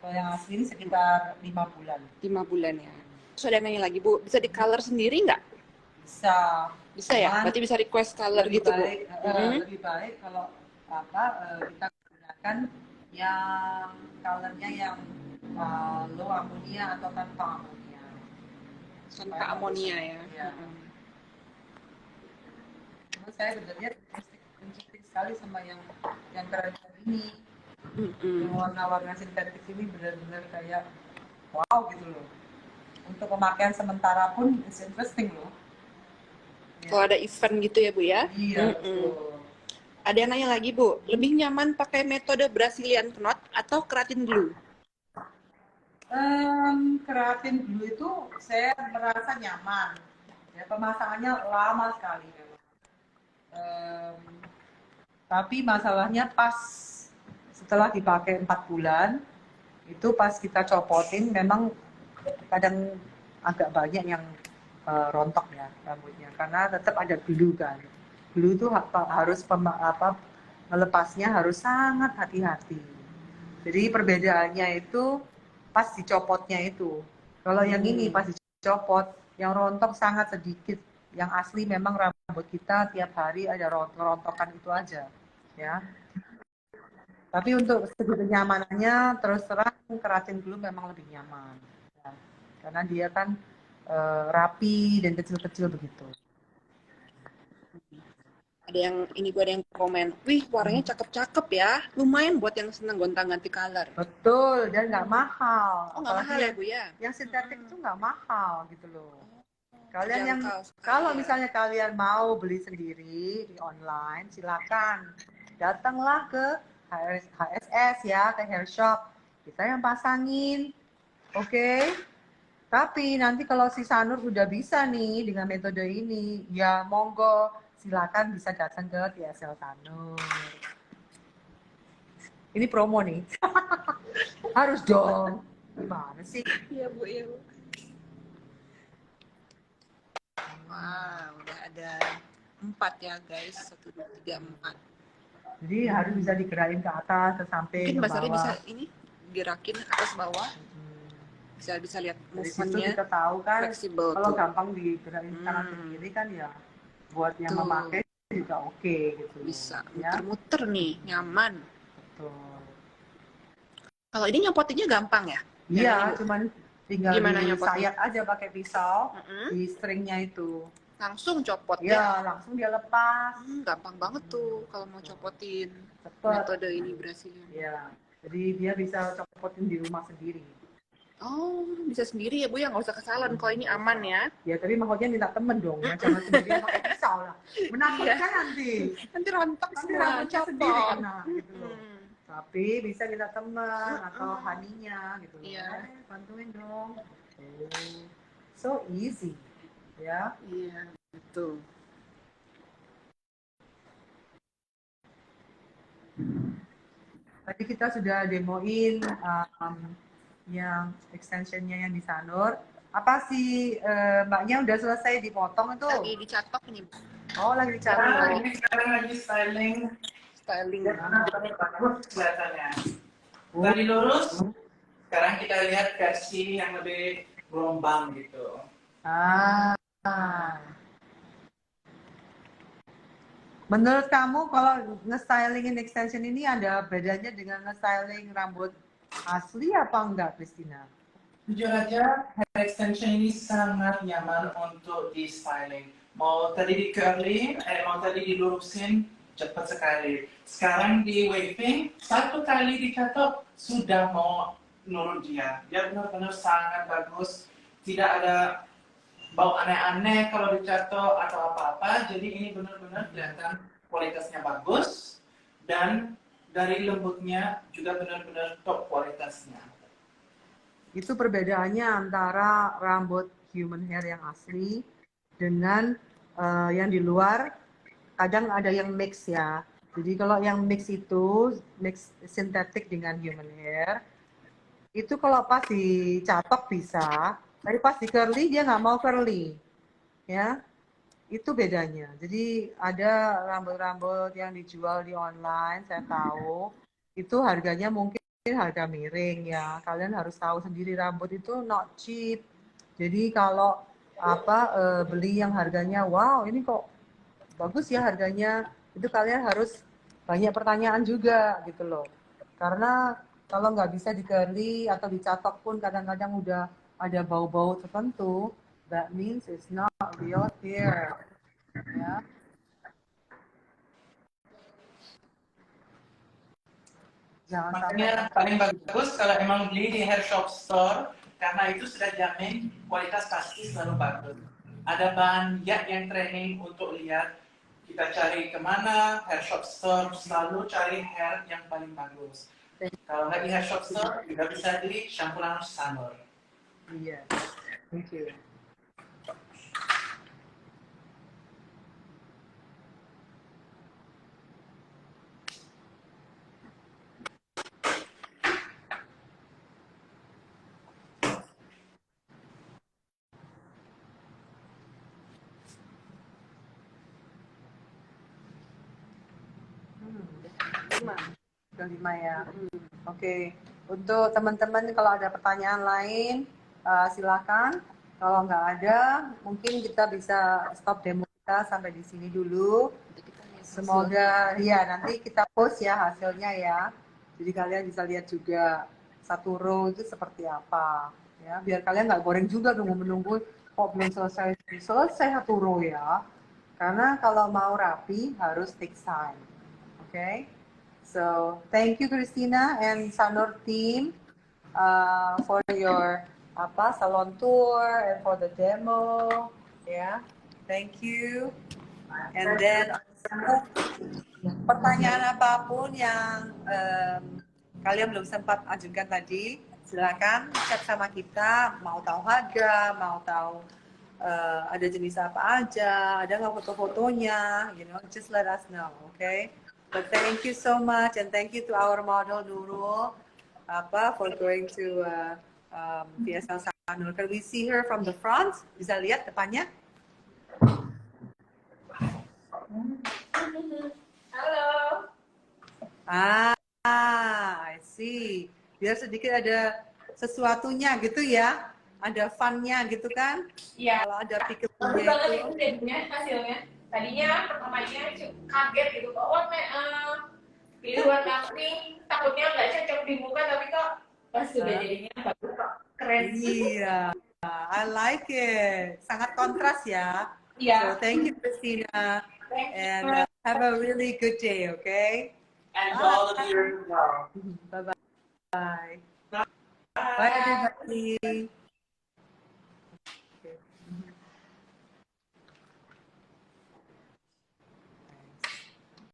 Kalau yang asli ini sekitar 5 bulan. 5 bulan ya. Terus ada yang nanya lagi, Bu, bisa di color sendiri nggak? Bisa. Bisa ya? Cuman Berarti bisa request color lebih gitu, baik, Bu? lebih baik kalau kita gunakan yang colornya yang low amonia atau tanpa amonia. Tanpa amonia ya. Ya. Cuma saya sebenarnya interesting sekali sama yang keren ini. Yang warna-warna sintetis ini benar-benar kayak wow gitu loh. Untuk pemakaian sementara pun it's interesting loh. Kalau ada event gitu ya Bu ya. Iya, Mm-mm. betul. Ada yang nanya lagi Bu, lebih nyaman pakai metode Brazilian knot atau keratin glue? Keratin dulu itu saya merasa nyaman. Ya, pemasangannya lama sekali memang. Em, tapi masalahnya pas setelah dipakai 4 bulan, itu pas kita copotin memang kadang agak banyak yang rontok ya rambutnya karena tetap ada glue kan. Glue itu harus melepasnya harus sangat hati-hati. Jadi perbedaannya itu pas dicopotnya itu. Kalau yang ini pas dicopot, yang rontok sangat sedikit. Yang asli memang rambut kita tiap hari ada rontokan itu aja, ya. Tapi untuk segi kenyamanannya terus terang keratin glue memang lebih nyaman, ya. Karena dia kan rapi dan kecil-kecil begitu. Ada yang ini Bu, ada yang komen, wih warnanya cakep-cakep ya, lumayan buat yang seneng gonta-ganti color. Betul, dan nggak mahal. Oh nggak mahal ya Bu ya? Yang sintetik itu nggak mahal gitu loh. Kalian yang Terjangkau sekali kalau ya. misalnya kalian mau beli sendiri di online, silakan datanglah ke HSS ya, ke hair shop. Kita yang pasangin, oke? Tapi nanti kalau si Sanur udah bisa nih dengan metode ini, ya monggo silakan bisa datang ke TSL Sanur. Ini promo nih. Harus dong. Gimana sih? Iya Bu, iya Bu. Wah, udah ada 4 ya guys, 1, 2, 3, 4. Jadi harus bisa digerakin ke atas, ke samping, Mungkin ke Mbak Sari bawah. bisa ini gerakin atas bawah, bisa lihat Dari situ movementnya kita tahu kan, fleksibel kalau tuh. gampang digerakin tangan sendiri kan ya, buat yang Tuh. memakai juga oke gitu. Bisa Ya, muter-muter nih, nyaman. betul. Kalau ini nyopotinnya gampang ya? Iya, cuman tinggal Gimana nyopotnya? disayat aja pakai pisau Mm-mm. di stringnya itu. Langsung copot ya? Ya, langsung dia lepas. Gampang banget tuh kalau mau copotin Cepet. metode ini Brazilian. Ya, jadi dia bisa copotin di rumah sendiri. Oh, bisa sendiri ya Bu ya, nggak usah ke salon. Kalau ini aman ya. Ya, tapi maksudnya minta temen dong ya, jangan sendiri pakai pisau lah. Menakutkan nanti. Nanti rontok Nanti semua, rambutnya sendiri kena gitu loh. Hmm. Tapi bisa minta teman atau haninya gitu loh. Iya. Bantuin dong. So easy. Ya. Iya, betul. Tadi kita sudah demoin yang extensionnya yang di Sanur. Apa sih mbaknya udah selesai dipotong itu? Lagi dicatok nih, Bu. Oh, lagi dicari. Ini sekarang lagi styling. Styling. Bagus kelihatannya. Tadi lurus, sekarang kita lihat versi yang lebih gelombang gitu. Ah. Menurut kamu kalau nge-styling extension ini ada bedanya dengan nge-styling rambut asli apa enggak, Christina? Jujur aja, hair extension ini sangat nyaman untuk di styling. Mau tadi di curling, mau tadi dilurusin, cepat sekali. Sekarang di waving, 1 kali dicatok sudah mau nurun dia. Dia benar-benar sangat bagus. Tidak ada bau aneh-aneh kalau dicatok atau apa-apa. Jadi ini benar-benar kelihatan kualitasnya bagus dan dari lembutnya juga benar-benar top kualitasnya. Itu perbedaannya antara rambut human hair yang asli dengan yang di luar. Kadang ada yang mix ya. Jadi kalau yang mix itu, mix sintetik dengan human hair, itu kalau pas dicatok bisa, tapi pas di curly dia nggak mau curly. Ya, itu bedanya. Jadi ada rambut-rambut yang dijual di online, saya tahu, itu harganya mungkin harga miring ya. Kalian harus tahu sendiri rambut itu not cheap. Jadi kalau beli yang harganya wow, ini kok bagus ya harganya, itu kalian harus banyak pertanyaan juga gitu loh. Karena kalau nggak bisa di curly atau dicatok pun kadang-kadang udah ada bau-bau tertentu, that means it's not real hair. Ya. Jangan Makanya paling bagus kalau emang beli di hair shop store karena itu sudah jamin kualitas pasti selalu bagus. ada banyak yang training untuk lihat. Kita cari kemana, hair shop store, selalu cari hair yang paling bagus. Kalau nggak di hair shop store, juga bisa di Shampulan Sanur. Iya. Thank you. Kelima ya. Oke. Untuk teman-teman kalau ada pertanyaan lain, silakan. Kalau nggak ada, mungkin kita bisa stop demo kita sampai di sini dulu. Semoga ya nanti kita post ya hasilnya ya. Jadi kalian bisa lihat juga satu row itu seperti apa. Ya, biar kalian nggak goreng juga menunggu kok belum selesai satu row ya. Karena kalau mau rapi harus take time. Okay? So, thank you Christina and Sanur team for your salon tour and for the demo. Yeah, thank you. And then pertanyaan apapun yang kalian belum sempat ajukan tadi, silakan chat sama kita. Mau tahu harga, mau tahu ada jenis apa aja, ada nggak foto-fotonya, just let us know, okay? But thank you so much and thank you to our model Nurul for going to PSL Sanur. Can we see her from the front? Bisa lihat depannya? Halo. I see. Biar sedikit ada sesuatunya gitu ya. Ada fun-nya gitu kan? Iya. Kalau ada Bagus pikir-pikir banget itu. itu jadinya hasilnya. Tadinya pertamanya kaget gitu kok pilih warna pink, takutnya nggak cocok di muka tapi kok pas sudah jadinya bagus kok, keren. Iya, I like it. Sangat kontras ya. Iya. So thank you Christina Thank you. and have a really good day, okay? And to all of you as well. Bye-bye. Bye everybody.